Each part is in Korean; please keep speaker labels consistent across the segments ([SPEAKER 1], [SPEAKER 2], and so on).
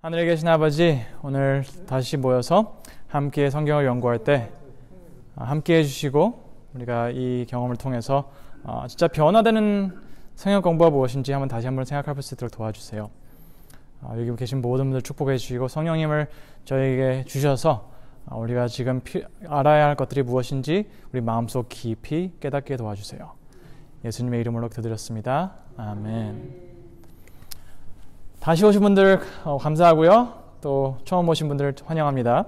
[SPEAKER 1] 하늘에 계신 아버지, 오늘 다시 모여서 함께 성경을 연구할 때 함께 해주시고 우리가 이 경험을 통해서 진짜 변화되는 성경 공부가 무엇인지 다시 한번 생각할 수 있도록 도와주세요. 여기 계신 모든 분들 축복해 주시고 성령님을 저에게 주셔서 우리가 지금 알아야 할 것들이 무엇인지 우리 마음속 깊이 깨닫게 도와주세요. 예수님의 이름으로 기도드렸습니다. 아멘. 다시 오신 분들 감사하고요. 또 처음 오신 분들 환영합니다.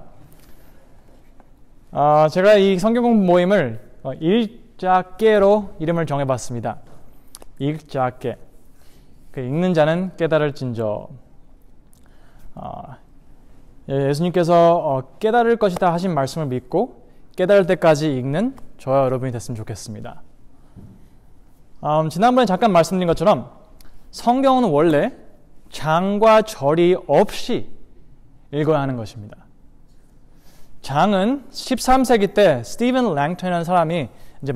[SPEAKER 1] 제가 이 성경 공부 모임을 읽자깨로 이름을 정해봤습니다. 읽자깨. 읽는 자는 깨달을진저. 예수님께서 깨달을 것이다 하신 말씀을 믿고 깨달을 때까지 읽는 저와 여러분이 됐으면 좋겠습니다. 지난번에 잠깐 말씀드린 것처럼 성경은 원래 장과 절이 없이 읽어야 하는 것입니다. 장은 13세기 때 스티븐 랭턴이라는 사람이 이제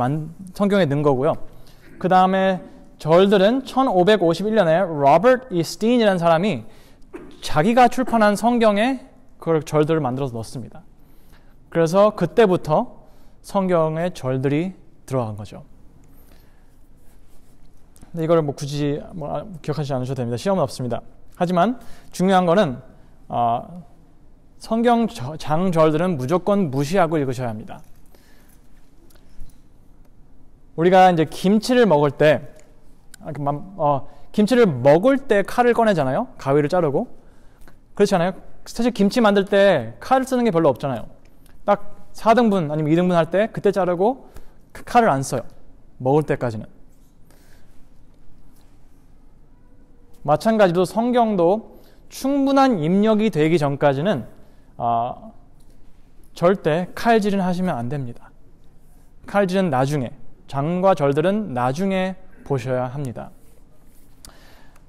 [SPEAKER 1] 성경에 넣은 거고요. 그 다음에 절들은 1551년에 로버트 E. 스틴이라는 사람이 자기가 출판한 성경에 그 절들을 만들어서 넣었습니다. 그래서 그때부터 성경에 절들이 들어간 거죠. 이걸 굳이 기억하지 않으셔도 됩니다. 시험은 없습니다. 하지만 중요한 거는 성경 장절들은 무조건 무시하고 읽으셔야 합니다. 우리가 이제 김치를 먹을 때 칼을 꺼내잖아요. 가위를 자르고. 그렇잖아요. 사실 김치 만들 때 칼을 쓰는 게 별로 없잖아요. 딱 4등분 아니면 2등분 할 때 그때 자르고 그 칼을 안 써요. 먹을 때까지는. 마찬가지로 성경도 충분한 입력이 되기 전까지는 절대 칼질은 하시면 안 됩니다. 칼질은 나중에, 장과 절들은 나중에 보셔야 합니다.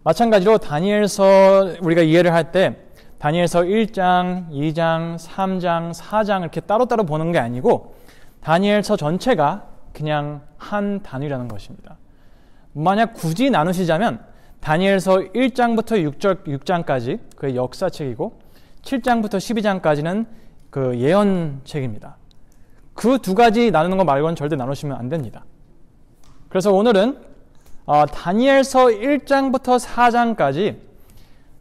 [SPEAKER 1] 마찬가지로 다니엘서 우리가 이해를 할 때 다니엘서 1장, 2장, 3장, 4장 이렇게 따로따로 보는 게 아니고 다니엘서 전체가 그냥 한 단위라는 것입니다. 만약 굳이 나누시자면 다니엘서 1장부터 6장까지 그 역사책이고 7장부터 12장까지는 그 예언책입니다. 그 두 가지 나누는 거 말고는 절대 나누시면 안 됩니다. 그래서 오늘은 다니엘서 1장부터 4장까지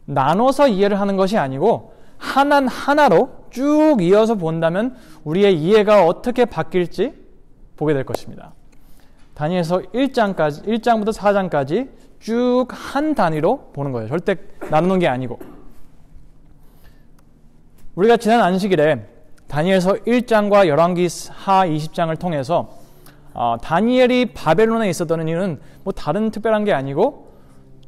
[SPEAKER 1] 나눠서 이해를 하는 것이 아니고 하나로 쭉 이어서 본다면 우리의 이해가 어떻게 바뀔지 보게 될 것입니다. 다니엘서 1장부터 4장까지 쭉 한 단위로 보는 거예요. 절대 나누는 게 아니고. 우리가 지난 안식일에 다니엘서 1장과 열왕기하 20장을 통해서 다니엘이 바벨론에 있었던 이유는 다른 특별한 게 아니고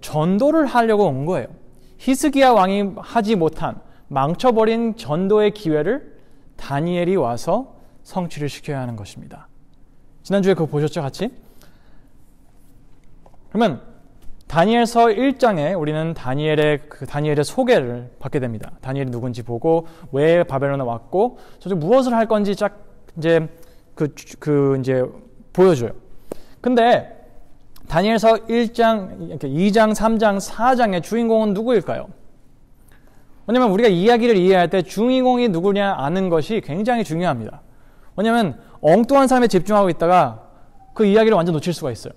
[SPEAKER 1] 전도를 하려고 온 거예요. 히스기야 왕이 하지 못한 망쳐버린 전도의 기회를 다니엘이 와서 성취를 시켜야 하는 것입니다. 지난주에 그거 보셨죠, 같이? 그러면 다니엘서 1장에 우리는 다니엘의 소개를 받게 됩니다. 다니엘이 누군지 보고 왜 바벨론에 왔고 무엇을 할 건지 이제 보여줘요. 근데 다니엘서 1장, 2장, 3장, 4장의 주인공은 누구일까요? 왜냐하면 우리가 이야기를 이해할 때 주인공이 누구냐 아는 것이 굉장히 중요합니다. 왜냐하면 엉뚱한 사람에 집중하고 있다가 그 이야기를 완전 놓칠 수가 있어요.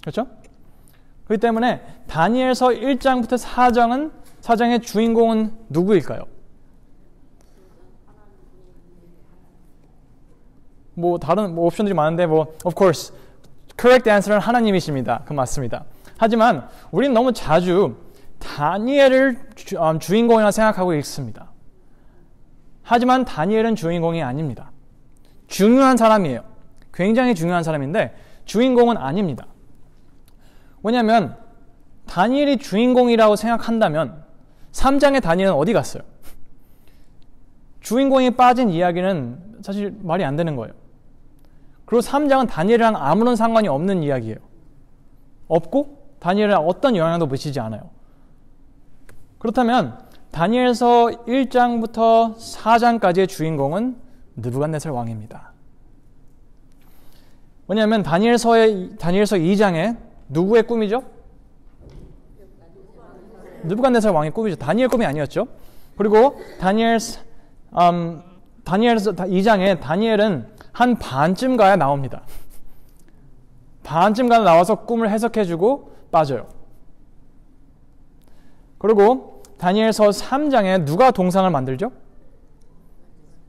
[SPEAKER 1] 그렇죠? 그렇기 때문에 다니엘서 1장부터 4장의 주인공은 누구일까요? 다른 옵션들이 많은데 of course correct answer는 하나님이십니다. 그 맞습니다. 하지만 우리는 너무 자주 다니엘을 주인공이라 생각하고 읽습니다. 하지만 다니엘은 주인공이 아닙니다. 중요한 사람이에요. 굉장히 중요한 사람인데 주인공은 아닙니다. 왜냐하면 다니엘이 주인공이라고 생각한다면 3장의 다니엘은 어디 갔어요? 주인공이 빠진 이야기는 사실 말이 안 되는 거예요. 그리고 3장은 다니엘이랑 아무런 상관이 없는 이야기예요. 없고 다니엘이랑 어떤 영향도 미치지 않아요. 그렇다면 다니엘서 1장부터 4장까지의 주인공은 느부갓네살 왕입니다. 왜냐하면 다니엘서 2장에 누구의 꿈이죠? 느부갓네살 왕의 꿈이죠. 다니엘 꿈이 아니었죠. 그리고 다니엘서 2장에 다니엘은 한 반쯤 가야 나옵니다. 반쯤 가야 나와서 꿈을 해석해주고 빠져요. 그리고 다니엘서 3장에 누가 동상을 만들죠?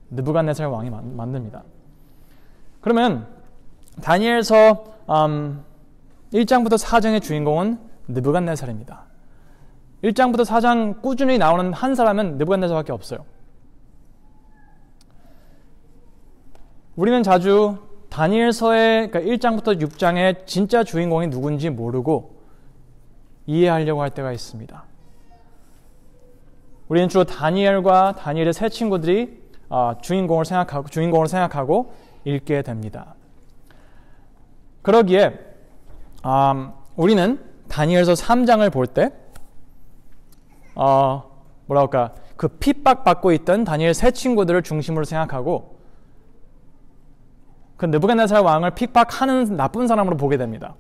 [SPEAKER 1] 느부갓네살 왕이 만듭니다. 그러면 다니엘서 1장부터 4장의 주인공은 느부갓네살입니다. 1장부터 4장 꾸준히 나오는 한 사람은 느부갓네살밖에 없어요. 우리는 자주 다니엘서의, 그러니까 1장부터 6장의 진짜 주인공이 누군지 모르고 이해하려고 할 때가 있습니다. 우리는 주로 다니엘과 다니엘의 세 친구들이 주인공을 생각하고 읽게 됩니다. 그러기에 우리는 다니엘서 3장을 볼 때 그 핍박받고 있던 다니엘 세 친구들을 중심으로 생각하고 그 느부갓네살 왕을 핍박하는 나쁜 사람으로 보게 됩니다.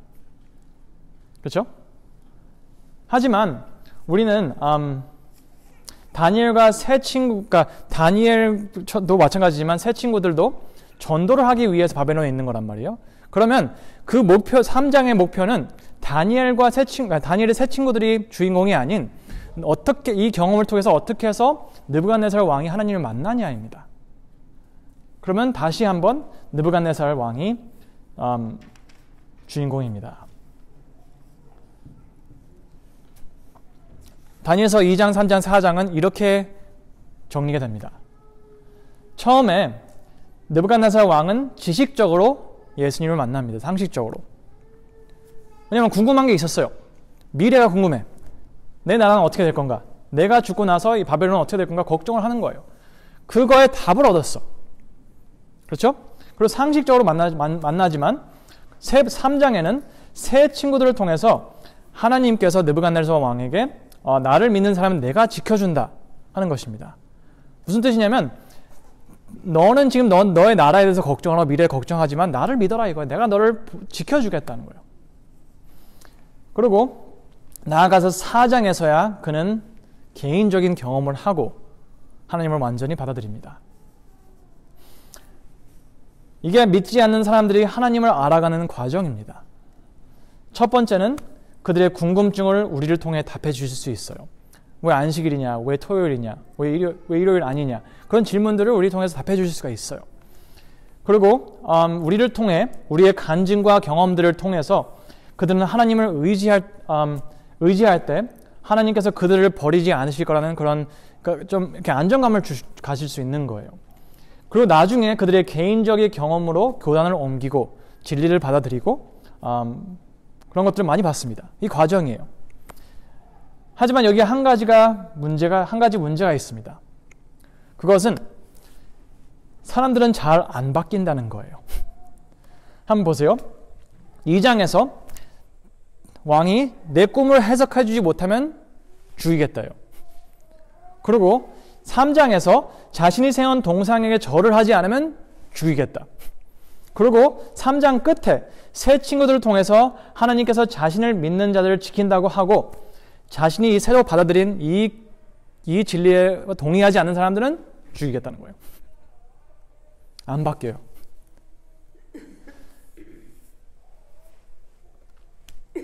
[SPEAKER 1] 그렇죠? 하지만 우리는 다니엘과 그러니까 다니엘도 마찬가지지만 세 친구들도 전도를 하기 위해서 바벨론에 있는 거란 말이에요. 그러면 그 목표 3장의 목표는 다니엘의 세 친구들이 주인공이 아닌 어떻게 이 경험을 통해서 어떻게 해서 느부갓네살 왕이 하나님을 만나냐입니다. 그러면 다시 한번 느부갓네살 왕이 주인공입니다. 다니엘서 2장, 3장, 4장은 이렇게 정리가 됩니다. 처음에 느부갓네살 왕은 지식적으로 예수님을 만납니다. 상식적으로. 왜냐하면 궁금한 게 있었어요. 미래가 궁금해. 내 나라는 어떻게 될 건가? 내가 죽고 나서 이 바벨론은 어떻게 될 건가? 걱정을 하는 거예요. 그거에 답을 얻었어. 그렇죠? 그리고 상식적으로 만나지만 3장에는 세 친구들을 통해서 하나님께서 느부갓네살 왕에게 나를 믿는 사람은 내가 지켜준다 하는 것입니다. 무슨 뜻이냐면 너는 지금 너의 나라에 대해서 걱정하고 미래에 걱정하지만 나를 믿어라 이거야. 내가 너를 지켜주겠다는 거예요. 그리고 나아가서 4장에서야 그는 개인적인 경험을 하고 하나님을 완전히 받아들입니다. 이게 믿지 않는 사람들이 하나님을 알아가는 과정입니다. 첫 번째는 그들의 궁금증을 우리를 통해 답해 주실 수 있어요. 왜 안식일이냐? 왜 토요일이냐? 왜 일요일 아니냐? 그런 질문들을 우리 통해서 답해 주실 수가 있어요. 그리고 우리를 통해 우리의 간증과 경험들을 통해서 그들은 하나님을 의지할 때 하나님께서 그들을 버리지 않으실 거라는 그런 좀 이렇게 안정감을 가질 수 있는 거예요. 그리고 나중에 그들의 개인적인 경험으로 교단을 옮기고 진리를 받아들이고 그런 것들을 많이 봤습니다. 이 과정이에요. 하지만 여기 한 가지 문제가 있습니다. 그것은 사람들은 잘 안 바뀐다는 거예요. 한번 보세요. 2장에서 왕이 내 꿈을 해석해 주지 못하면 죽이겠다요. 그리고 3장에서 자신이 세운 동상에게 절을 하지 않으면 죽이겠다. 그리고 3장 끝에 새 친구들을 통해서 하나님께서 자신을 믿는 자들을 지킨다고 하고 자신이 새로 받아들인 이 진리에 동의하지 않는 사람들은 죽이겠다는 거예요. 안 바뀌어요.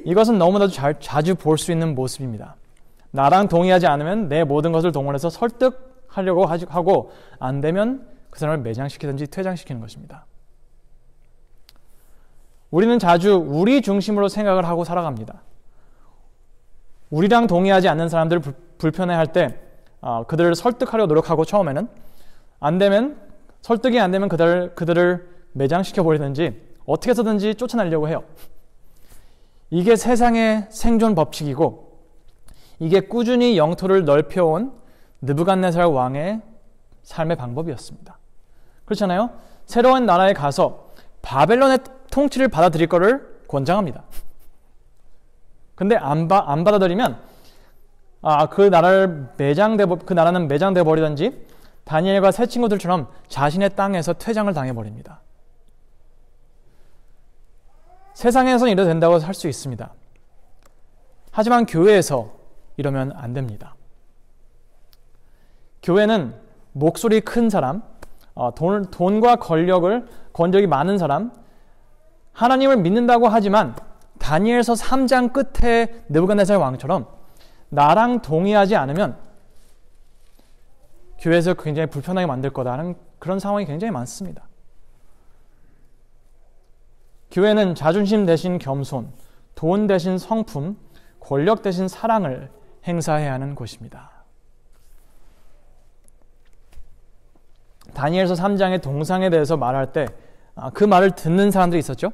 [SPEAKER 1] 이것은 너무나도 자주 볼 수 있는 모습입니다. 나랑 동의하지 않으면 내 모든 것을 동원해서 설득하려고 하고 안 되면 그 사람을 매장시키든지 퇴장시키는 것입니다. 우리는 자주 우리 중심으로 생각을 하고 살아갑니다. 우리랑 동의하지 않는 사람들을 불편해할 때 그들을 설득하려고 노력하고 처음에는 설득이 안 되면 그들을 매장시켜버리든지 어떻게 해서든지 쫓아내려고 해요. 이게 세상의 생존 법칙이고 이게 꾸준히 영토를 넓혀온 느부갓네살 왕의 삶의 방법이었습니다. 그렇잖아요? 새로운 나라에 가서 바벨론의 통치를 받아들일 거를 권장합니다. 근데 안 받아들이면 그 나라는 매장돼 버리든지 다니엘과 새 친구들처럼 자신의 땅에서 퇴장을 당해버립니다. 세상에서는 이래도 된다고 할 수 있습니다. 하지만 교회에서 이러면 안 됩니다. 교회는 목소리 큰 사람, 돈과 권력이 많은 사람, 하나님을 믿는다고 하지만 다니엘서 3장 끝에 느부갓네살 왕처럼 나랑 동의하지 않으면 교회에서 굉장히 불편하게 만들 거다라는 그런 상황이 굉장히 많습니다. 교회는 자존심 대신 겸손, 돈 대신 성품, 권력 대신 사랑을 행사해야 하는 곳입니다. 다니엘서 3장의 동상에 대해서 말할 때 그 말을 듣는 사람들이 있었죠.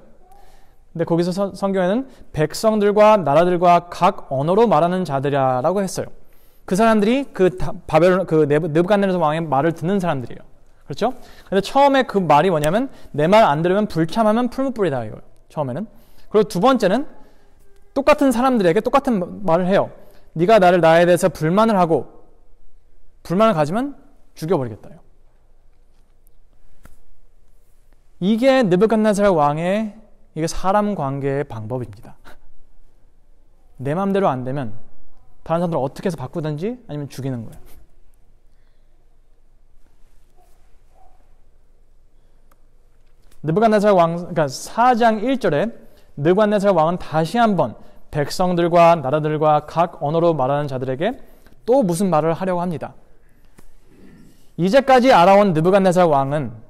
[SPEAKER 1] 근데 거기서 성경에는 백성들과 나라들과 각 언어로 말하는 자들이라고 했어요. 그 사람들이 느부갓네살 왕의 말을 듣는 사람들이에요. 그렇죠? 근데 처음에 그 말이 뭐냐면 내 말 안 들으면 불참하면 풀무불이다 이거예요. 처음에는. 그리고 두 번째는 똑같은 사람들에게 똑같은 말을 해요. 네가 나에 대해서 불만을 가지면 죽여버리겠다요. 이게 느부갓네살 왕의 이게 사람 관계의 방법입니다. 내 마음대로 안 되면 다른 사람들을 어떻게 해서 바꾸든지 아니면 죽이는 거예요. 느부갓네살 왕, 그러니까 4장 1절에 느부갓네살 왕은 다시 한번 백성들과 나라들과 각 언어로 말하는 자들에게 또 무슨 말을 하려고 합니다. 이제까지 알아온 느부갓네살 왕은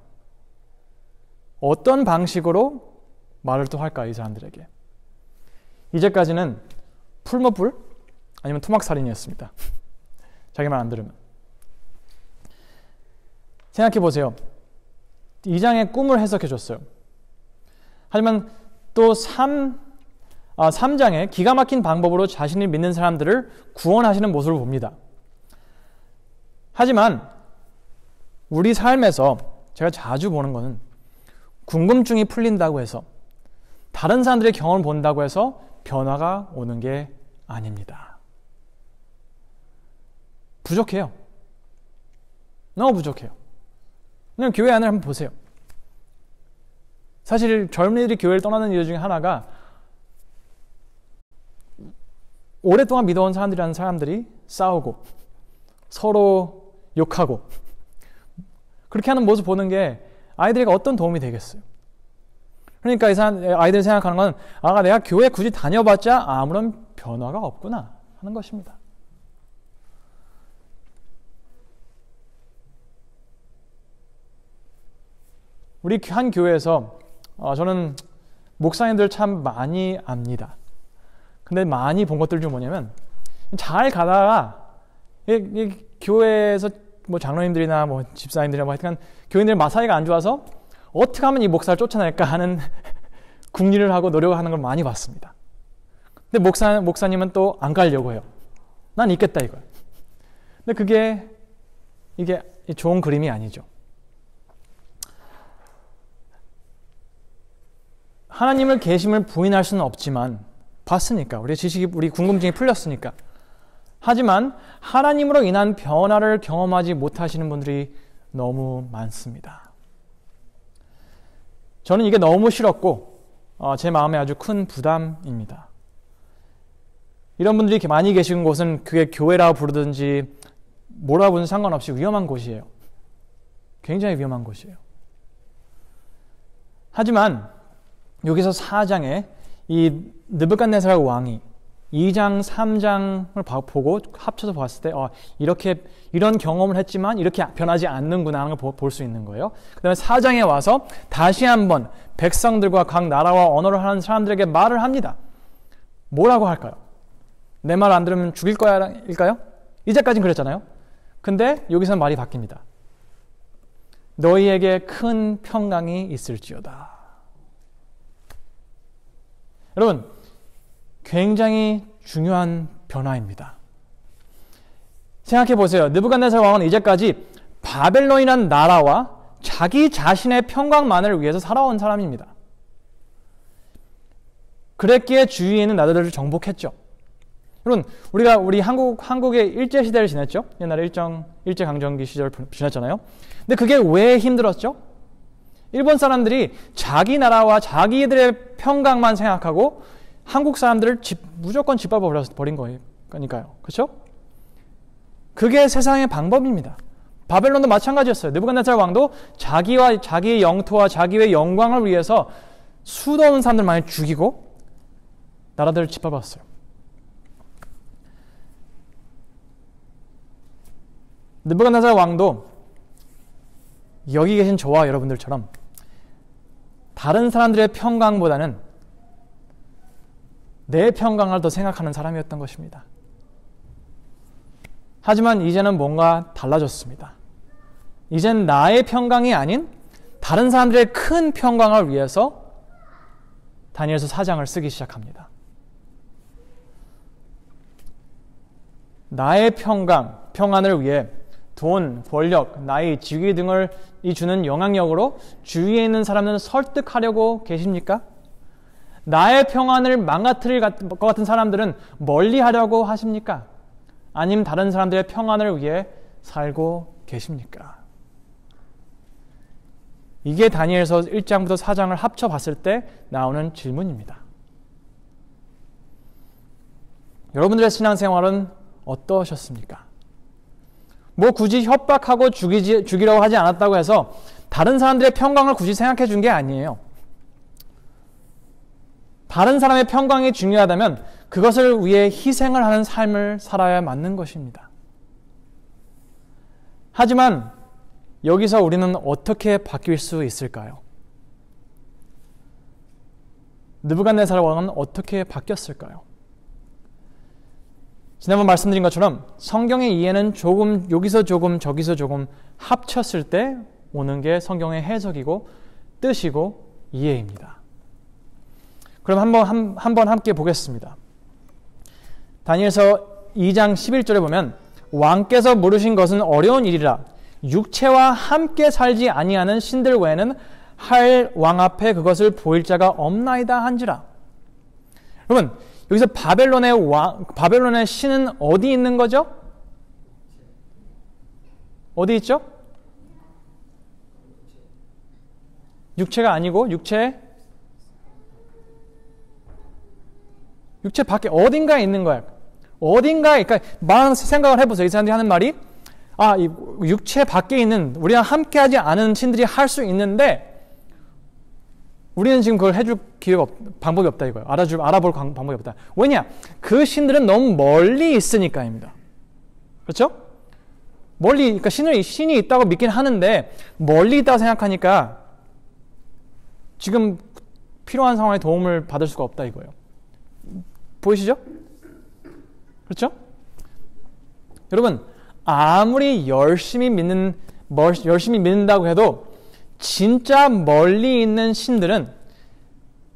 [SPEAKER 1] 어떤 방식으로 말을 또 할까, 이 사람들에게. 이제까지는 풀무불 아니면 토막살인이었습니다. 자기 말 안 들으면. 생각해 보세요. 2장의 꿈을 해석해 줬어요. 하지만 또 3장에 기가 막힌 방법으로 자신이 믿는 사람들을 구원하시는 모습을 봅니다. 하지만 우리 삶에서 제가 자주 보는 것은 궁금증이 풀린다고 해서 다른 사람들의 경험을 본다고 해서 변화가 오는 게 아닙니다. 부족해요. 너무 부족해요. 그냥 교회 안을 한번 보세요. 사실 젊은이들이 교회를 떠나는 이유 중에 하나가 오랫동안 믿어온 사람들이라는 사람들이 싸우고 서로 욕하고 그렇게 하는 모습 보는 게 아이들에게 어떤 도움이 되겠어요? 그러니까 아이들이 생각하는 건 내가 교회 굳이 다녀봤자 아무런 변화가 없구나 하는 것입니다. 우리 한 교회에서 저는 목사님들 참 많이 압니다. 근데 많이 본 것들 중 뭐냐면 잘 가다가 이 교회에서 뭐 장로님들이나 뭐 집사님들이나 뭐 하여튼 교인들 사이가 안 좋아서 어떻게 하면 이 목사를 쫓아낼까 하는 궁리를 하고 노력하는 걸 많이 봤습니다. 근데 목사님은 또 안 가려고 해요. 난 있겠다 이거예요. 근데 이게 좋은 그림이 아니죠. 하나님을 계심을 부인할 수는 없지만 봤으니까 우리 궁금증이 풀렸으니까. 하지만 하나님으로 인한 변화를 경험하지 못하시는 분들이 너무 많습니다. 저는 이게 너무 싫었고 제 마음에 아주 큰 부담입니다. 이런 분들이 많이 계신 곳은 그게 교회라고 부르든지 뭐라고 부르든 상관없이 위험한 곳이에요. 굉장히 위험한 곳이에요. 하지만 여기서 4장에 이 느부갓네살 왕이 2장, 3장을 보고 합쳐서 봤을 때 이런 경험을 했지만 이렇게 변하지 않는구나 하는 걸 볼 수 있는 거예요. 그 다음에 4장에 와서 다시 한번 백성들과 각 나라와 언어를 하는 사람들에게 말을 합니다. 뭐라고 할까요? 내 말 안 들으면 죽일 거야 일까요? 이제까지는 그랬잖아요. 근데 여기서 말이 바뀝니다. 너희에게 큰 평강이 있을지어다. 여러분, 굉장히 중요한 변화입니다. 생각해 보세요. 느부갓네살 왕은 이제까지 바벨론이라는 나라와 자기 자신의 평강만을 위해서 살아온 사람입니다. 그랬기에 주위에 있는 나라들을 정복했죠. 여러분, 우리 한국의 일제시대를 지냈죠? 옛날에 일제강점기 시절을 지냈잖아요. 근데 그게 왜 힘들었죠? 일본 사람들이 자기 나라와 자기들의 평강만 생각하고 한국 사람들을 무조건 짓밟아 버린 거예요. 거니까요. 그렇죠? 그게 세상의 방법입니다. 바벨론도 마찬가지였어요. 느부갓네살 왕도 자기의 영토와 자기의 영광을 위해서 수도 없는 사람들 많이 죽이고 나라들을 짓밟았어요. 느부갓네살 왕도 여기 계신 저와 여러분들처럼 다른 사람들의 평강보다는 내 평강을 더 생각하는 사람이었던 것입니다. 하지만 이제는 뭔가 달라졌습니다. 이젠 나의 평강이 아닌 다른 사람들의 큰 평강을 위해서 다니엘서 4장을 쓰기 시작합니다. 나의 평안을 위해 돈, 권력, 나이, 직위 등을 주는 영향력으로 주위에 있는 사람들을 설득하려고 계십니까? 나의 평안을 망가뜨릴 것 같은 사람들은 멀리하려고 하십니까? 아니면 다른 사람들의 평안을 위해 살고 계십니까? 이게 다니엘서 1장부터 4장을 합쳐봤을 때 나오는 질문입니다. 여러분들의 신앙생활은 어떠셨습니까? 뭐 굳이 협박하고 죽이려고 하지 않았다고 해서 다른 사람들의 평강을 굳이 생각해 준 게 아니에요. 다른 사람의 평강이 중요하다면 그것을 위해 희생을 하는 삶을 살아야 맞는 것입니다. 하지만 여기서 우리는 어떻게 바뀔 수 있을까요? 느부갓네살 왕은 어떻게 바뀌었을까요? 지난번 말씀드린 것처럼 성경의 이해는 조금 여기서 조금 저기서 조금 합쳤을 때 오는 게 성경의 해석이고 뜻이고 이해입니다. 그럼 한번 함께 보겠습니다. 다니엘서 2장 11절에 보면 왕께서 물으신 것은 어려운 일이라 육체와 함께 살지 아니하는 신들 외에는 할 왕 앞에 그것을 보일 자가 없나이다 한지라. 여러분 여기서 바벨론의 신은 어디 있는 거죠? 어디 있죠? 육체가 아니고 육체 밖에 어딘가에 있는 거야. 어딘가에, 그러니까 생각을 해보세요. 이 사람들이 하는 말이 이 육체 밖에 있는 우리와 함께하지 않은 신들이 할 수 있는데 우리는 지금 그걸 해줄 방법이 없다 이거예요. 알아볼 방법이 없다. 왜냐? 그 신들은 너무 멀리 있으니까입니다. 그렇죠? 그러니까 신이 있다고 믿긴 하는데 멀리 있다고 생각하니까 지금 필요한 상황에 도움을 받을 수가 없다 이거예요. 보이시죠? 그렇죠? 여러분, 아무리 열심히 믿는다고 해도 진짜 멀리 있는 신들은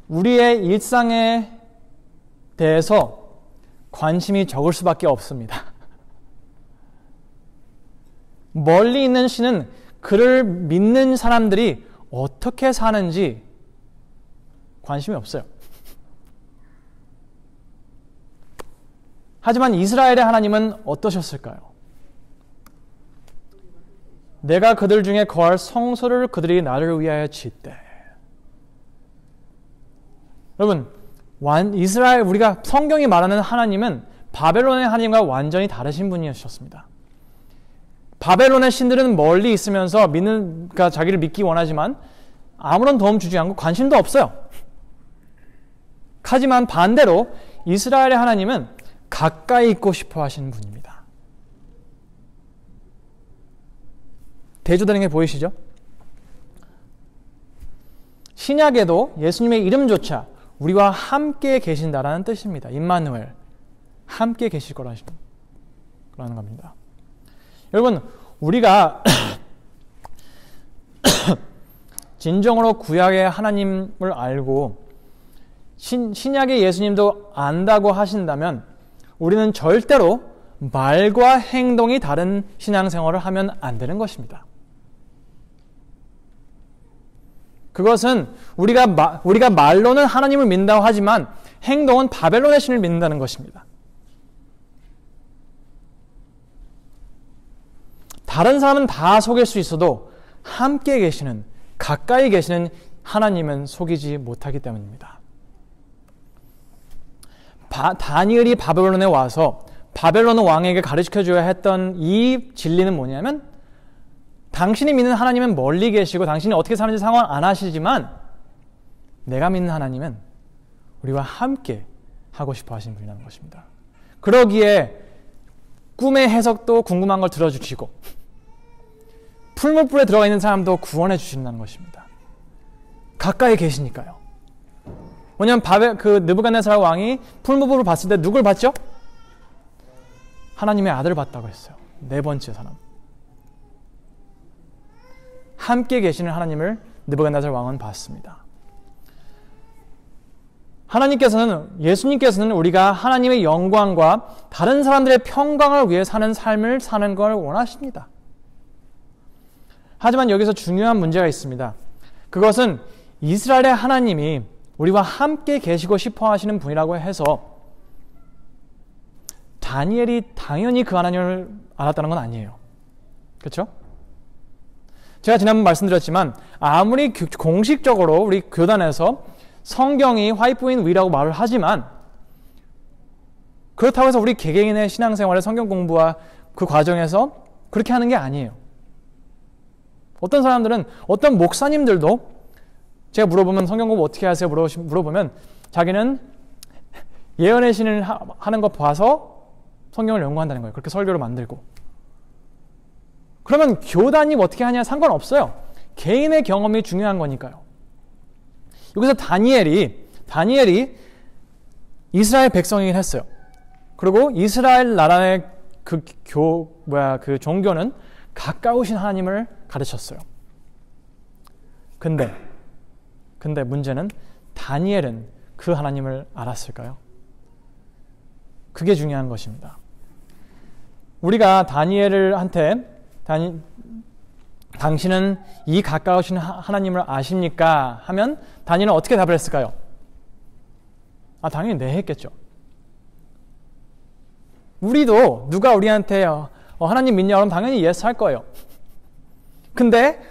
[SPEAKER 1] 우리의 일상에 대해서 관심이 적을 수밖에 없습니다. 멀리 있는 신은 그를 믿는 사람들이 어떻게 사는지 관심이 없어요. 하지만 이스라엘의 하나님은 어떠셨을까요? 내가 그들 중에 거할 성소를 그들이 나를 위하여 짓되. 여러분, 이스라엘 우리가 성경이 말하는 하나님은 바벨론의 하나님과 완전히 다르신 분이셨습니다. 바벨론의 신들은 멀리 있으면서 그러니까 자기를 믿기 원하지만 아무런 도움 주지 않고 관심도 없어요. 하지만 반대로 이스라엘의 하나님은 가까이 있고 싶어 하시는 분입니다. 대조되는 게 보이시죠? 신약에도 예수님의 이름조차 우리와 함께 계신다라는 뜻입니다. 임마누엘, 함께 계실 거라는 겁니다. 여러분, 우리가 진정으로 구약의 하나님을 알고 신약의 예수님도 안다고 하신다면 우리는 절대로 말과 행동이 다른 신앙생활을 하면 안 되는 것입니다. 그것은 우리가 말로는 하나님을 믿는다고 하지만 행동은 바벨론의 신을 믿는다는 것입니다. 다른 사람은 다 속일 수 있어도 함께 계시는, 가까이 계시는 하나님은 속이지 못하기 때문입니다. 다니엘이 바벨론에 와서 바벨론 왕에게 가르쳐줘야 했던 이 진리는 뭐냐면 당신이 믿는 하나님은 멀리 계시고 당신이 어떻게 사는지 상관 안 하시지만 내가 믿는 하나님은 우리와 함께 하고 싶어 하시는 분이라는 것입니다. 그러기에 꿈의 해석도 궁금한 걸 들어주시고 풀무불에 들어가 있는 사람도 구원해 주신다는 것입니다. 가까이 계시니까요. 왜냐하면 느부갓네살 왕이 풀무불을 봤을 때 누굴 봤죠? 하나님의 아들을 봤다고 했어요. 네 번째 사람. 함께 계시는 하나님을 느부갓네살 왕은 봤습니다. 예수님께서는 우리가 하나님의 영광과 다른 사람들의 평강을 위해 사는 삶을 사는 걸 원하십니다. 하지만 여기서 중요한 문제가 있습니다. 그것은 이스라엘의 하나님이 우리와 함께 계시고 싶어 하시는 분이라고 해서 다니엘이 당연히 그 하나님을 알았다는 건 아니에요. 그렇죠? 제가 지난번 말씀드렸지만 아무리 공식적으로 우리 교단에서 성경이 화이트보인 위라고 말을 하지만 그렇다고 해서 우리 개개인의 신앙생활의 성경 공부와 그 과정에서 그렇게 하는 게 아니에요. 어떤 사람들은 어떤 목사님들도 제가 물어보면 성경 공부 어떻게 하세요? 물어보면 자기는 예언의 신을 하는 거 봐서 성경을 연구한다는 거예요. 그렇게 설교를 만들고. 그러면 교단이 어떻게 하냐 상관없어요. 개인의 경험이 중요한 거니까요. 여기서 다니엘이 이스라엘 백성이긴 했어요. 그리고 이스라엘 나라의 그 종교는 가까우신 하나님을 가르쳤어요. 근데 문제는 다니엘은 그 하나님을 알았을까요? 그게 중요한 것입니다. 우리가 다니엘한테 당신은 이 가까우신 하나님을 아십니까? 하면 다니엘은 어떻게 답을 했을까요? 당연히 네 했겠죠. 우리도 누가 우리한테 하나님 믿냐 그러면 당연히 yes 할 거예요. 근데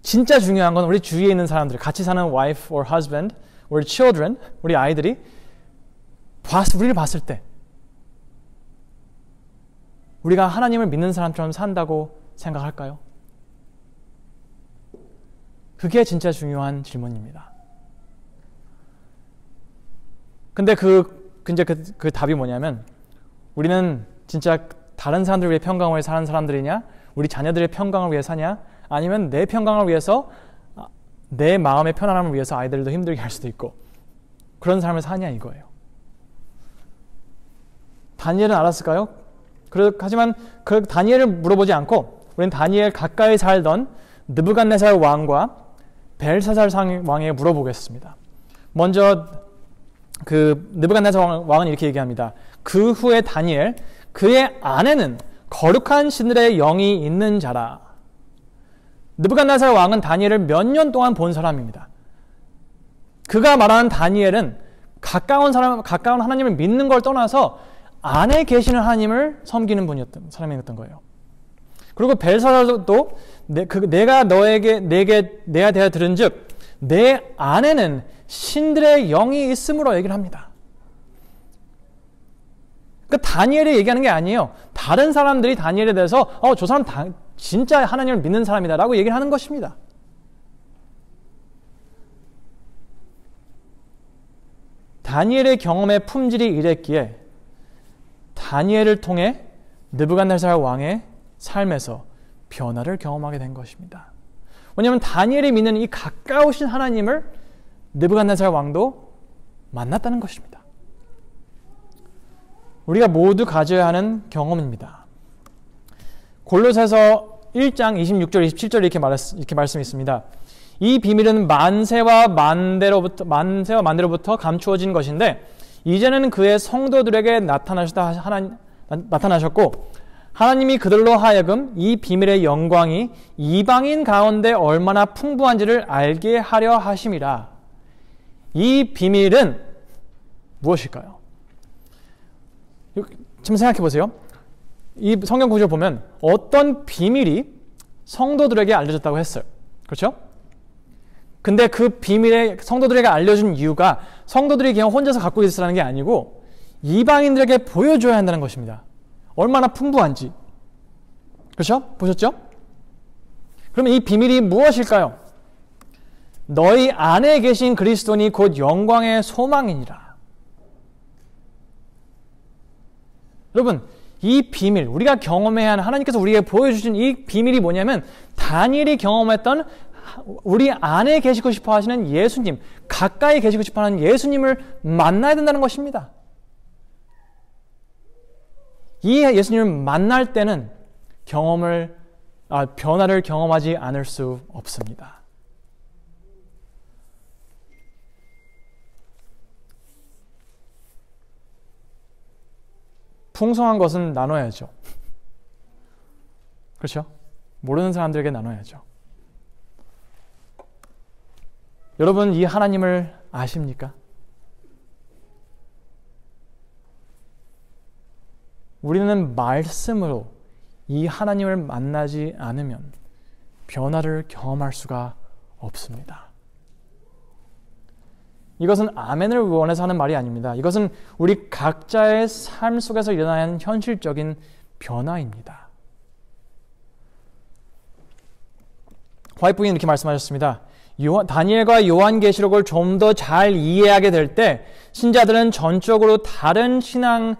[SPEAKER 1] 진짜 중요한 건 우리 주위에 있는 사람들, 같이 사는 wife or husband, or children, 우리 아이들이 우리를 봤을 때 우리가 하나님을 믿는 사람처럼 산다고 생각할까요? 그게 진짜 중요한 질문입니다. 근데 그 답이 뭐냐면 우리는 진짜 다른 사람들을 위해 평강을 위해 사는 사람들이냐? 우리 자녀들의 평강을 위해 사냐? 아니면 내 평강을 위해서 내 마음의 편안함을 위해서 아이들도 힘들게 할 수도 있고 그런 삶을 사냐 이거예요. 다니엘은 알았을까요? 하지만 그 다니엘을 물어보지 않고 우리는 다니엘 가까이 살던 느부갓네살 왕과 벨사살 왕에게 물어보겠습니다. 먼저 그 느부갓네살 왕은 이렇게 얘기합니다. 그 후에 다니엘 그의 아내는 거룩한 신들의 영이 있는 자라. 느부갓네살 왕은 다니엘을 몇 년 동안 본 사람입니다. 그가 말하는 다니엘은 가까운 하나님을 믿는 걸 떠나서 안에 계시는 하나님을 섬기는 사람이었던 거예요. 그리고 벨사살도 내가 내가 대하 들은즉 내 안에는 신들의 영이 있음으로 얘기를 합니다. 다니엘이 얘기하는 게 아니에요. 다른 사람들이 다니엘에 대해서 저 사람 진짜 하나님을 믿는 사람이다 라고 얘기를 하는 것입니다. 다니엘의 경험의 품질이 이랬기에 다니엘을 통해 느부갓네살 왕의 삶에서 변화를 경험하게 된 것입니다. 왜냐하면 다니엘이 믿는 이 가까우신 하나님을 느부갓네살 왕도 만났다는 것입니다. 우리가 모두 가져야 하는 경험입니다. 골로새서 1장 26절 27절 이렇게 말씀이 있습니다. 이 비밀은 만세와 만대로부터 감추어진 것인데 이제는 그의 성도들에게 나타나셨고 하나님이 그들로 하여금 이 비밀의 영광이 이방인 가운데 얼마나 풍부한지를 알게 하려 하심이라. 이 비밀은 무엇일까요? 좀 생각해 보세요. 이 성경 구절 보면 어떤 비밀이 성도들에게 알려졌다고 했어요. 그렇죠? 근데 그 비밀에 성도들에게 알려준 이유가 성도들이 그냥 혼자서 갖고 있으라는 게 아니고 이방인들에게 보여줘야 한다는 것입니다. 얼마나 풍부한지. 그렇죠? 보셨죠? 그러면 이 비밀이 무엇일까요? 너희 안에 계신 그리스도니 곧 영광의 소망이니라. 여러분, 이 비밀, 우리가 경험해야 하는, 하나님께서 우리에게 보여주신 이 비밀이 뭐냐면 다니엘이 경험했던 우리 안에 계시고 싶어 하시는 예수님, 가까이 계시고 싶어 하는 예수님을 만나야 된다는 것입니다. 이 예수님을 만날 때는 변화를 경험하지 않을 수 없습니다. 풍성한 것은 나눠야죠. 그렇죠? 모르는 사람들에게 나눠야죠. 여러분, 이 하나님을 아십니까? 우리는 말씀으로 이 하나님을 만나지 않으면 변화를 경험할 수가 없습니다. 이것은 아멘을 원해서 하는 말이 아닙니다. 이것은 우리 각자의 삶 속에서 일어나는 현실적인 변화입니다. 화이트 부인은 이렇게 말씀하셨습니다. 다니엘과 요한계시록을 좀 더 잘 이해하게 될 때 신자들은 전적으로 다른 신앙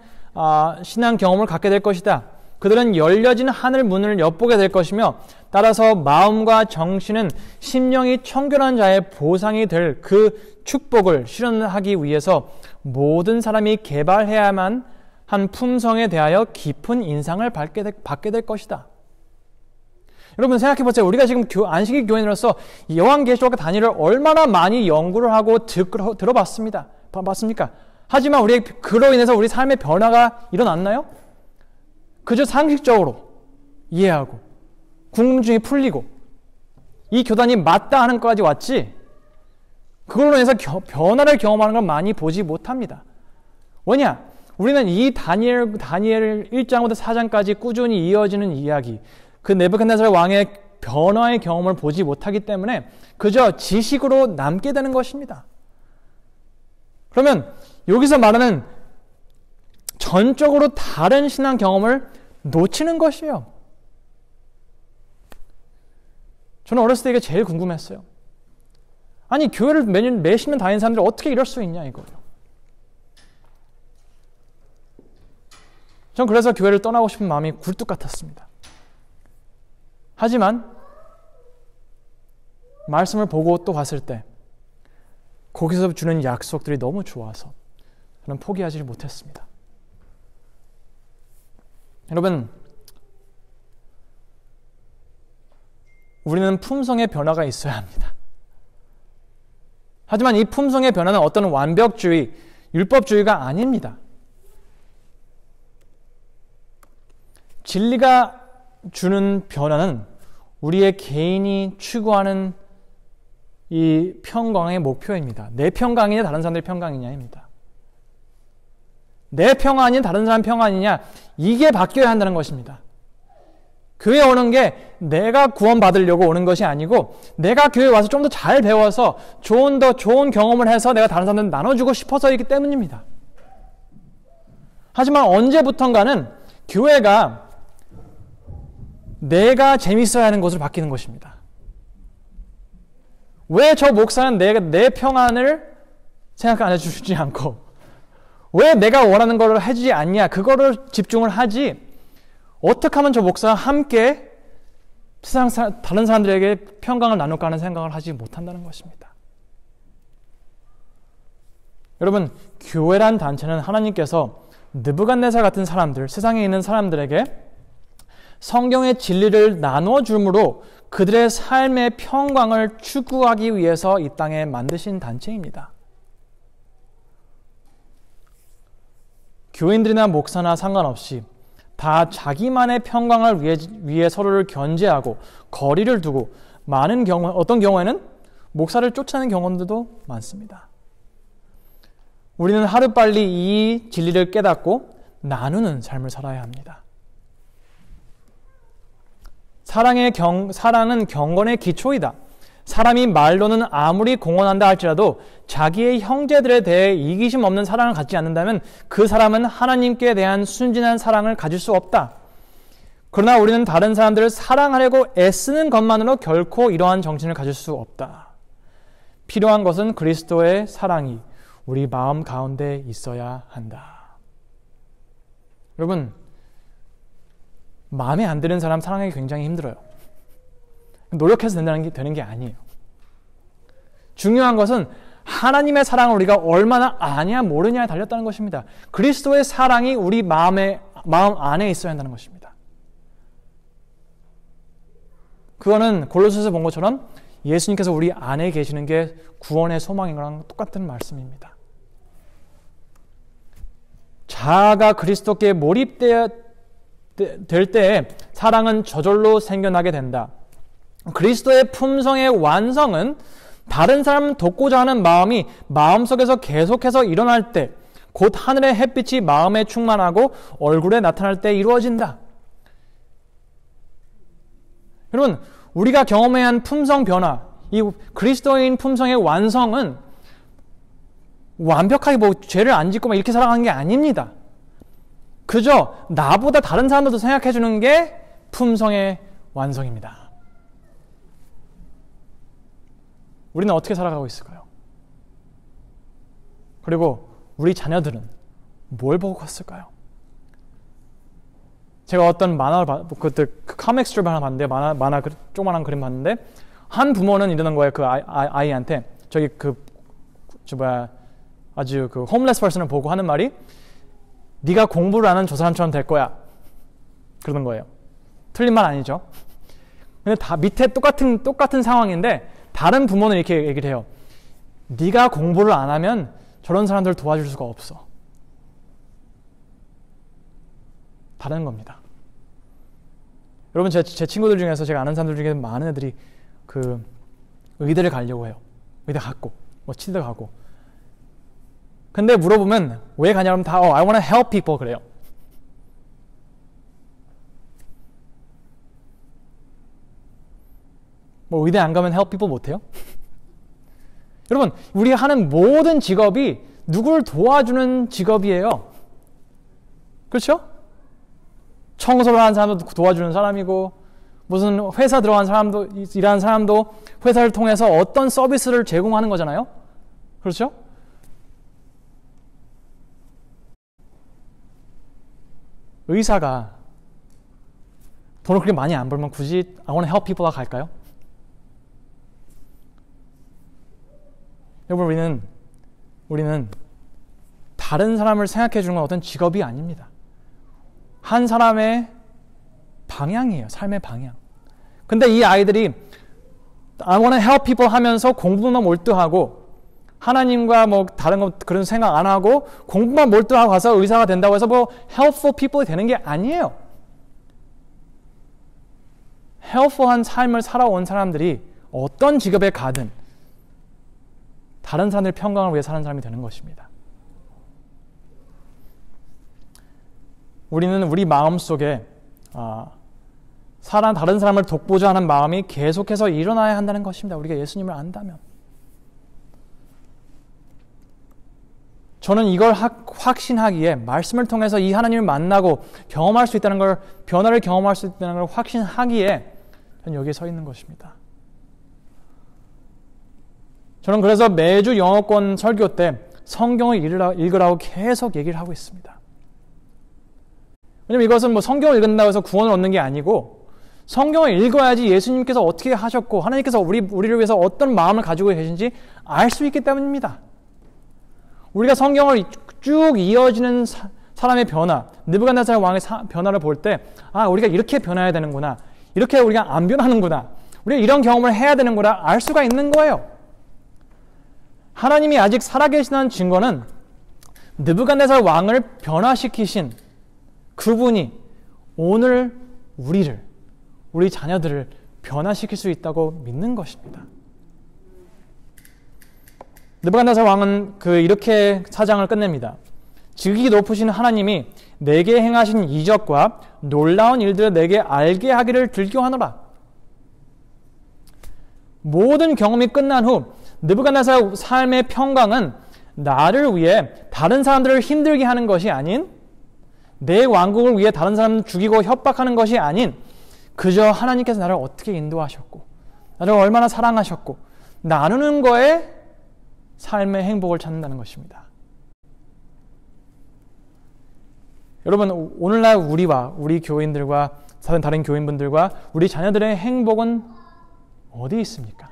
[SPEAKER 1] 경험을 갖게 될 것이다. 그들은 열려진 하늘 문을 엿보게 될 것이며 따라서 마음과 정신은 심령이 청결한 자의 보상이 될 그 축복을 실현하기 위해서 모든 사람이 개발해야만 한 품성에 대하여 깊은 인상을 받게 될 것이다. 여러분 생각해 보세요. 우리가 지금 안식일 교인으로서 요한계시록과 다니엘을 얼마나 많이 연구를 하고 들어봤습니다. 맞습니까? 하지만 그로 인해서 우리 삶의 변화가 일어났나요? 그저 상식적으로 이해하고 궁금증이 풀리고 이 교단이 맞다 하는 것까지 왔지 그걸로 인해서 변화를 경험하는 걸 많이 보지 못합니다. 왜냐? 우리는 이 다니엘 1장부터 4장까지 꾸준히 이어지는 이야기, 그 네부갓네살 왕의 변화의 경험을 보지 못하기 때문에 그저 지식으로 남게 되는 것입니다. 그러면 여기서 말하는 전적으로 다른 신앙 경험을 놓치는 것이에요. 저는 어렸을 때 이게 제일 궁금했어요. 아니 교회를 몇십 년 다니는 사람들이 어떻게 이럴 수 있냐 이거예요. 전 그래서 교회를 떠나고 싶은 마음이 굴뚝 같았습니다. 하지만 말씀을 보고 또 봤을 때 거기서 주는 약속들이 너무 좋아서 저는 포기하지 못했습니다. 여러분, 우리는 품성의 변화가 있어야 합니다. 하지만 이 품성의 변화는 어떤 완벽주의, 율법주의가 아닙니다. 진리가 주는 변화는 우리의 개인이 추구하는 이 평강의 목표입니다. 내 평강이냐 다른 사람들의 평강이냐입니다. 내 평안이 다른 사람 평안이냐 이게 바뀌어야 한다는 것입니다. 교회에 오는 게 내가 구원받으려고 오는 것이 아니고 내가 교회에 와서 좀 더 잘 배워서 더 좋은 경험을 해서 내가 다른 사람들 나눠주고 싶어서이기 때문입니다. 하지만 언제부턴가는 교회가 내가 재밌어야 하는 곳으로 바뀌는 것입니다. 왜 저 목사는 내 평안을 생각 안 해주지 않고 왜 내가 원하는 걸 해주지 않냐 그거를 집중을 하지 어떻게 하면 저 목사와 함께 다른 사람들에게 평강을 나눌까 하는 생각을 하지 못한다는 것입니다. 여러분, 교회란 단체는 하나님께서 느부갓네살 같은 사람들, 세상에 있는 사람들에게 성경의 진리를 나누어 주므로 그들의 삶의 평강을 추구하기 위해서 이 땅에 만드신 단체입니다. 교인들이나 목사나 상관없이 다 자기만의 평강을 위해 서로를 견제하고 거리를 두고 어떤 경우에는 목사를 쫓아내는 경우들도 많습니다. 우리는 하루빨리 이 진리를 깨닫고 나누는 삶을 살아야 합니다. 사랑은 경건의 기초이다. 사람이 말로는 아무리 공언한다 할지라도 자기의 형제들에 대해 이기심 없는 사랑을 갖지 않는다면 그 사람은 하나님께 대한 순진한 사랑을 가질 수 없다. 그러나 우리는 다른 사람들을 사랑하려고 애쓰는 것만으로 결코 이러한 정신을 가질 수 없다. 필요한 것은 그리스도의 사랑이 우리 마음 가운데 있어야 한다. 여러분, 마음에 안 드는 사람 사랑하기 굉장히 힘들어요. 노력해서 되는 게 아니에요. 중요한 것은 하나님의 사랑을 우리가 얼마나 아냐 모르냐에 달렸다는 것입니다. 그리스도의 사랑이 우리 마음 안에 있어야 한다는 것입니다. 그거는 골로새서 본 것처럼 예수님께서 우리 안에 계시는 게 구원의 소망인 거랑 똑같은 말씀입니다. 자아가 그리스도께 몰입될 때에 사랑은 저절로 생겨나게 된다. 그리스도의 품성의 완성은 다른 사람 돕고자 하는 마음이 마음속에서 계속해서 일어날 때, 곧 하늘의 햇빛이 마음에 충만하고 얼굴에 나타날 때 이루어진다. 여러분, 우리가 경험해야 한 품성 변화, 이 그리스도인 품성의 완성은 완벽하게 죄를 안 짓고 이렇게 살아가는 게 아닙니다. 그저 나보다 다른 사람들도 생각해 주는 게 품성의 완성입니다. 우리는 어떻게 살아가고 있을까요? 그리고 우리 자녀들은 뭘 보고 컸을까요? 제가 어떤 만화를 그때 카믹 스트립 하나 봤는데 만화 조그만한 그림 봤는데 한 부모는 이러는 거예요. 그 아이한테 저기 아주 그 홈레스 퍼슨을 보고 하는 말이 네가 공부를 하는 저 사람처럼 될 거야. 그러는 거예요. 틀린 말 아니죠? 근데 다 밑에 똑같은 상황인데 다른 부모는 이렇게 얘기를 해요. 네가 공부를 안 하면 저런 사람들을 도와줄 수가 없어. 다른 겁니다. 여러분, 제 친구들 중에서 제가 아는 사람들 중에 많은 애들이 그 의대를 가려고 해요. 의대 갔고 치대 가고. 근데 물어보면 왜 가냐면 다 I want to help people 그래요. 의대 안 가면 help people 못해요? 여러분, 우리가 하는 모든 직업이 누구를 도와주는 직업이에요. 그렇죠? 청소를 하는 사람도 도와주는 사람이고, 무슨 회사 들어간 사람도, 일하는 사람도 회사를 통해서 어떤 서비스를 제공하는 거잖아요. 그렇죠? 의사가 돈을 그렇게 많이 안 벌면 굳이 I want to help people가 갈까요? 여러분, 우리는 다른 사람을 생각해 주는 건 어떤 직업이 아닙니다. 한 사람의 방향이에요. 삶의 방향. 근데 이 아이들이 I want to help people 하면서 공부만 몰두하고 하나님과 다른 거 그런 생각 안 하고 공부만 몰두하고 가서 의사가 된다고 해서 helpful people이 되는 게 아니에요. helpful한 삶을 살아온 사람들이 어떤 직업에 가든 다른 사람들의 평강을 위해 사는 사람이 되는 것입니다. 우리는 우리 마음속에 다른 사람을 돕고자 하는 마음이 계속해서 일어나야 한다는 것입니다. 우리가 예수님을 안다면. 저는 이걸 확신하기에 말씀을 통해서 이 하나님을 만나고 경험할 수 있다는 걸, 변화를 경험할 수 있다는 걸 확신하기에 저는 여기에 서 있는 것입니다. 저는 그래서 매주 영어권 설교 때 성경을 읽으라고 계속 얘기를 하고 있습니다. 왜냐면 이것은 성경을 읽는다고 해서 구원을 얻는 게 아니고 성경을 읽어야지 예수님께서 어떻게 하셨고 하나님께서 우리를 위해서 어떤 마음을 가지고 계신지 알 수 있기 때문입니다. 우리가 성경을 쭉 이어지는 사람의 변화, 느부갓네살 왕의 변화를 볼 때 우리가 이렇게 변해야 되는구나, 이렇게 우리가 안 변하는구나, 우리가 이런 경험을 해야 되는구나 알 수가 있는 거예요. 하나님이 아직 살아계시다는 증거는 느부갓네살 왕을 변화시키신 그분이 오늘 우리 자녀들을 변화시킬 수 있다고 믿는 것입니다. 느부갓네살 왕은 이렇게 사장을 끝냅니다. 지극히 높으신 하나님이 내게 행하신 이적과 놀라운 일들을 내게 알게 하기를 즐겨하노라. 모든 경험이 끝난 후 느부갓네살 삶의 평강은 나를 위해 다른 사람들을 힘들게 하는 것이 아닌, 내 왕국을 위해 다른 사람 죽이고 협박하는 것이 아닌, 그저 하나님께서 나를 어떻게 인도하셨고 나를 얼마나 사랑하셨고 나누는 거에 삶의 행복을 찾는다는 것입니다. 여러분, 오늘날 우리와 우리 교인들과 다른 교인분들과 우리 자녀들의 행복은 어디 있습니까?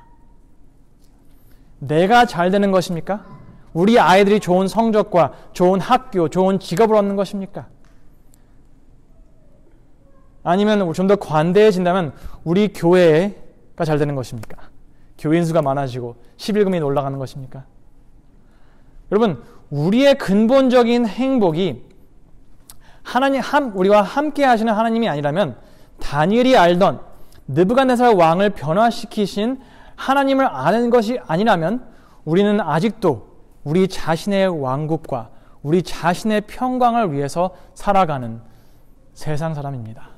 [SPEAKER 1] 내가 잘 되는 것입니까? 우리 아이들이 좋은 성적과 좋은 학교, 좋은 직업을 얻는 것입니까? 아니면 좀 더 관대해진다면 우리 교회가 잘 되는 것입니까? 교인 수가 많아지고 11금이 올라가는 것입니까? 여러분, 우리의 근본적인 행복이 우리와 함께 하시는 하나님이 아니라면 다니엘이 알던 느부갓네살 왕을 변화시키신 하나님을 아는 것이 아니라면 우리는 아직도 우리 자신의 왕국과 우리 자신의 평강을 위해서 살아가는 세상 사람입니다.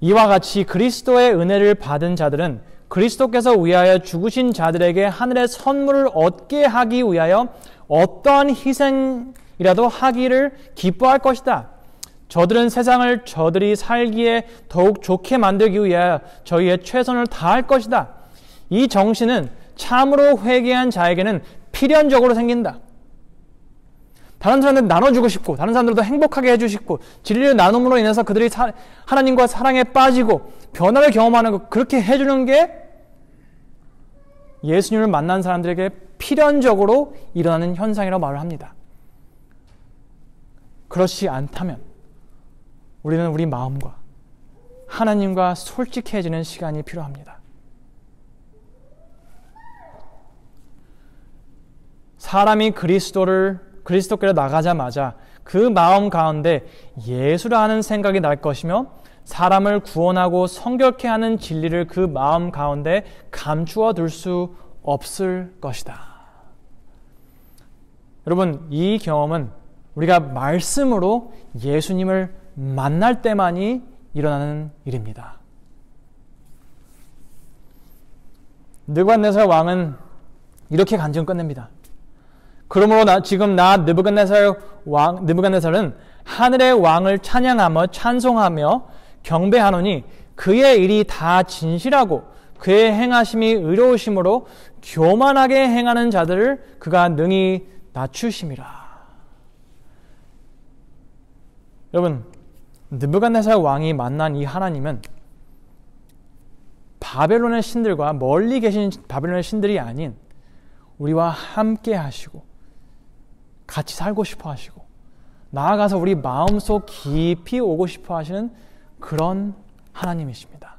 [SPEAKER 1] 이와 같이 그리스도의 은혜를 받은 자들은 그리스도께서 위하여 죽으신 자들에게 하늘의 선물을 얻게 하기 위하여 어떠한 희생이라도 하기를 기뻐할 것이다. 저들은 세상을 저들이 살기에 더욱 좋게 만들기 위하여 저희의 최선을 다할 것이다. 이 정신은 참으로 회개한 자에게는 필연적으로 생긴다. 다른 사람들 나눠주고 싶고 다른 사람들도 행복하게 해주고 진리를 나눔으로 인해서 그들이 하나님과 사랑에 빠지고 변화를 경험하는 것, 그렇게 해주는 게 예수님을 만난 사람들에게 필연적으로 일어나는 현상이라고 말을 합니다. 그렇지 않다면 우리는 우리 마음과 하나님과 솔직해지는 시간이 필요합니다. 사람이 그리스도께로 나가자마자 그 마음 가운데 예수라는 생각이 날 것이며 사람을 구원하고 성결케 하는 진리를 그 마음 가운데 감추어 둘 수 없을 것이다. 여러분, 이 경험은 우리가 말씀으로 예수님을 만날 때만이 일어나는 일입니다. 느부갓네살 왕은 이렇게 간증을 끝냅니다. 그러므로 지금 느부갓네살은 하늘의 왕을 찬양하며 찬송하며 경배하노니 그의 일이 다 진실하고 그의 행하심이 의로우심으로 교만하게 행하는 자들을 그가 능히 낮추심이라. 여러분, 느부갓네살 왕이 만난 이 하나님은 바벨론의 신들과 멀리 계신 바벨론의 신들이 아닌 우리와 함께 하시고 같이 살고 싶어 하시고 나아가서 우리 마음속 깊이 오고 싶어 하시는 그런 하나님이십니다.